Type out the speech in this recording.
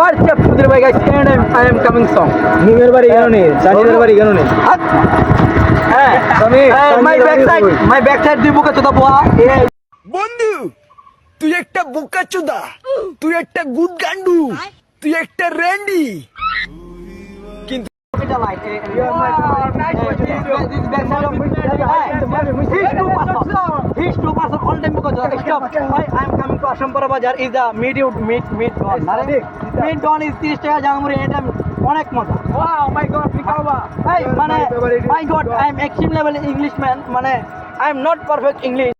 What's up, Sudhir bhai guys? And I am coming song. নিমের বাড়ি কেন নেই সাজিদের বাড়ি কেন নেই My backside দুই বুকে চোদা পোয়া। বন্ধু তুই একটা বোকা চোদা, তুই একটা গুড গান্ডু, তুই একটা Randy. He's 2% all time because stop. I am coming to Ashampara Bazar is the meat don. Meat don is 30 টাকা জামুরি এটা অনেক মজা। ওয়াও মাই গড পিকাওবা মানে my god I am extreme level Englishman মানে I am not perfect English